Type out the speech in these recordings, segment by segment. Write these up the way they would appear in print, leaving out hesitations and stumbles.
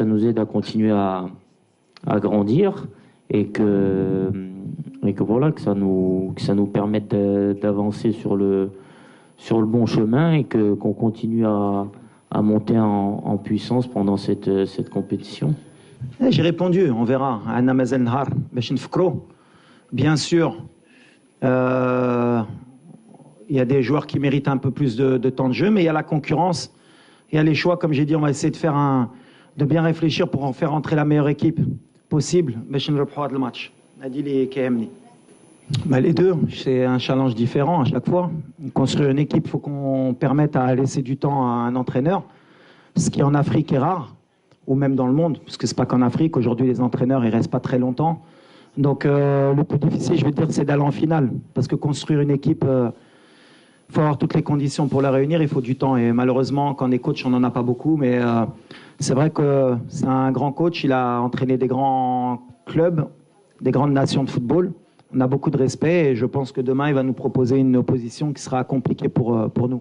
ça nous aide à continuer à grandir et que voilà, que ça nous permette d'avancer sur le bon chemin et qu'on continue à monter en puissance pendant cette compétition. J'ai répondu, on verra. Bien sûr, il y a des joueurs qui méritent un peu plus de temps de jeu, mais il y a la concurrence, il y a les choix. Comme j'ai dit, on va essayer de bien réfléchir pour en faire entrer la meilleure équipe possible. Le match. Les deux, c'est un challenge différent à chaque fois. Construire une équipe, il faut qu'on permette à laisser du temps à un entraîneur, ce qui en Afrique est rare, ou même dans le monde, parce que c'est pas qu'en Afrique. Aujourd'hui, les entraîneurs, ils restent pas très longtemps. Donc, le plus difficile, je vais dire, c'est d'aller en finale, parce que construire une équipe, il faut avoir toutes les conditions pour la réunir, il faut du temps. Et malheureusement, quand on est coach, on n'en a pas beaucoup, mais c'est vrai que c'est un grand coach. Il a entraîné des grands clubs, des grandes nations de football. On a beaucoup de respect et je pense que demain, il va nous proposer une opposition qui sera compliquée pour nous.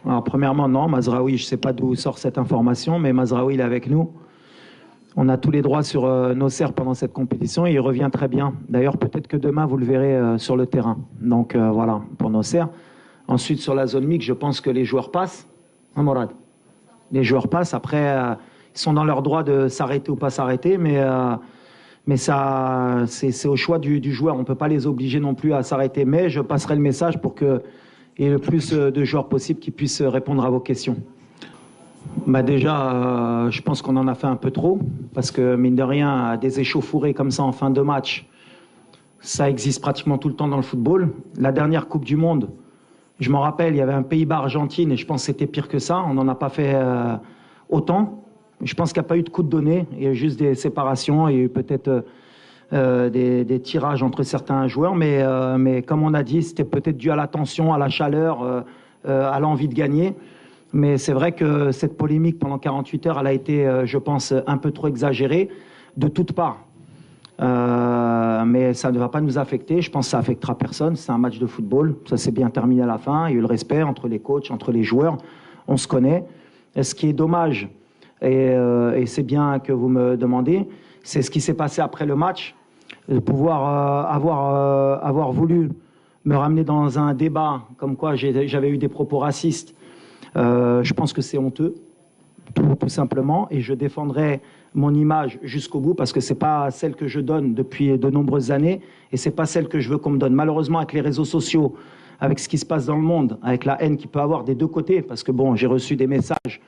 Alors, premièrement, non, Mazraoui, je ne sais pas d'où sort cette information, mais Mazraoui, il est avec nous. On a tous les droits sur Nosser pendant cette compétition et il revient très bien. D'ailleurs, peut-être que demain, vous le verrez sur le terrain. Donc, voilà, pour Nosser. Ensuite, sur la zone mixte, je pense que les joueurs passent. Hein, Morad? Les joueurs passent. Après, ils sont dans leur droit de s'arrêter ou pas s'arrêter, mais ça, c'est au choix du joueur. On ne peut pas les obliger non plus à s'arrêter. Mais je passerai le message pour qu'il y ait le plus de joueurs possible qui puissent répondre à vos questions. Déjà, je pense qu'on en a fait un peu trop. Parce que, mine de rien, des échauffourées comme ça en fin de match, ça existe pratiquement tout le temps dans le football. La dernière Coupe du Monde, je m'en rappelle, il y avait un Pays-Bas-Argentine et je pense que c'était pire que ça. On n'en a pas fait autant. Je pense qu'il n'y a pas eu de coup de donné, il y a eu juste des séparations, il y a eu peut-être des tirages entre certains joueurs, mais comme on a dit, c'était peut-être dû à la tension, à la chaleur, à l'envie de gagner. Mais c'est vrai que cette polémique pendant 48 heures, elle a été, je pense, un peu trop exagérée de toutes parts. Mais ça ne va pas nous affecter, je pense que ça affectera personne, c'est un match de football, ça s'est bien terminé à la fin, il y a eu le respect entre les coachs, entre les joueurs, on se connaît. Et ce qui est dommage, et c'est bien que vous me demandez, c'est ce qui s'est passé après le match, de pouvoir avoir voulu me ramener dans un débat comme quoi j'avais eu des propos racistes. Je pense que c'est honteux, tout simplement, et je défendrai mon image jusqu'au bout parce que c'est pas celle que je donne depuis de nombreuses années et c'est pas celle que je veux qu'on me donne. Malheureusement, avec les réseaux sociaux, avec ce qui se passe dans le monde, avec la haine qu'il peut avoir des deux côtés, parce que bon, j'ai reçu des messages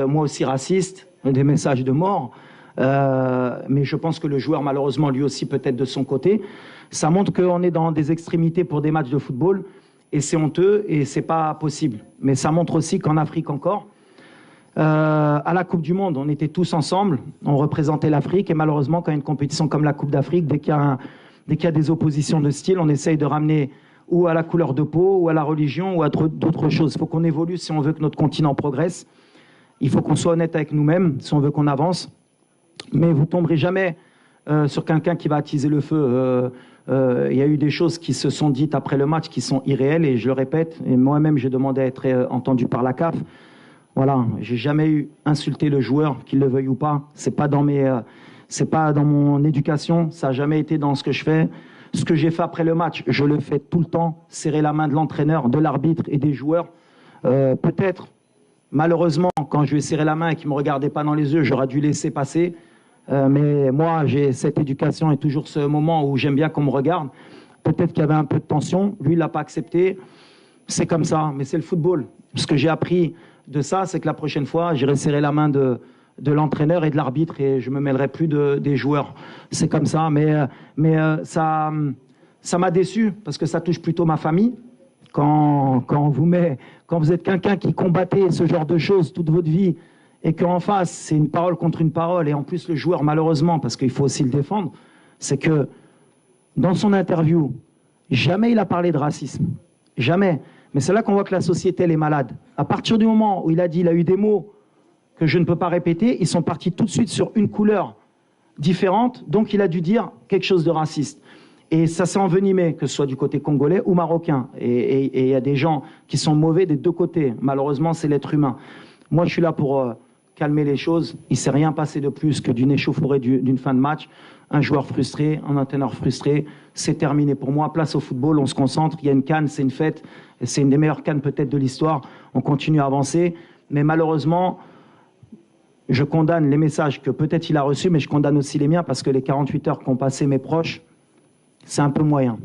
moi aussi raciste, des messages de mort, mais je pense que le joueur, malheureusement, lui aussi peut-être de son côté, ça montre qu'on est dans des extrémités pour des matchs de football, et c'est honteux, et c'est pas possible. Mais ça montre aussi qu'en Afrique encore, à la Coupe du Monde, on était tous ensemble, on représentait l'Afrique, et malheureusement, quand il y a une compétition comme la Coupe d'Afrique, dès qu'il y a des oppositions de style, on essaye de ramener ou à la couleur de peau, ou à la religion, ou à d'autres choses. Il faut qu'on évolue si on veut que notre continent progresse. Il faut qu'on soit honnête avec nous-mêmes si on veut qu'on avance. Mais vous ne tomberez jamais sur quelqu'un qui va attiser le feu. Il y a eu des choses qui se sont dites après le match qui sont irréelles, et je le répète, et moi-même j'ai demandé à être entendu par la CAF. Voilà, j'ai jamais eu insulté le joueur, qu'il le veuille ou pas. C'est pas dans mon éducation, ça n'a jamais été dans ce que je fais. Ce que j'ai fait après le match, je le fais tout le temps, serrer la main de l'entraîneur, de l'arbitre et des joueurs. Peut-être, malheureusement, quand je lui ai serré la main et qu'il ne me regardait pas dans les yeux, j'aurais dû laisser passer. Mais moi, j'ai cette éducation et toujours ce moment où j'aime bien qu'on me regarde. Peut-être qu'il y avait un peu de tension. Lui, il ne l'a pas accepté. C'est comme ça, mais c'est le football. Ce que j'ai appris de ça, c'est que la prochaine fois, j'irai serrer la main de l'entraîneur et de l'arbitre et je ne me mêlerai plus des joueurs. C'est comme ça, mais ça m'a déçu parce que ça touche plutôt ma famille. Quand vous êtes quelqu'un qui combattait ce genre de choses toute votre vie et qu'en face, c'est une parole contre une parole, et en plus le joueur, malheureusement, parce qu'il faut aussi le défendre, c'est que dans son interview, jamais il a parlé de racisme. Jamais. Mais c'est là qu'on voit que la société, elle est malade. À partir du moment où il a dit, il a eu des mots que je ne peux pas répéter, ils sont partis tout de suite sur une couleur différente, donc il a dû dire quelque chose de raciste. Et ça s'est envenimé, que ce soit du côté congolais ou marocain. Et il y a des gens qui sont mauvais des deux côtés. Malheureusement, c'est l'être humain. Moi, je suis là pour calmer les choses. Il ne s'est rien passé de plus que d'une échauffourée d'une fin de match. Un joueur frustré, un entraîneur frustré. C'est terminé pour moi. Place au football, on se concentre. Il y a une CAN, c'est une fête. C'est une des meilleures CAN peut-être de l'histoire. On continue à avancer. Mais malheureusement, je condamne les messages que peut-être il a reçus, mais je condamne aussi les miens parce que les 48 heures qu'ont passé mes proches, c'est un peu moyen.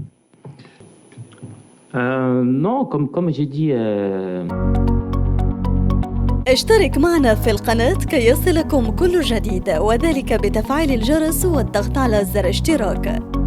Non, comme j'ai dit... اشترك معنا في القناة كي يصلكم كل جديد، وذلك بتفعيل الجرس والضغط على زر اشتراك.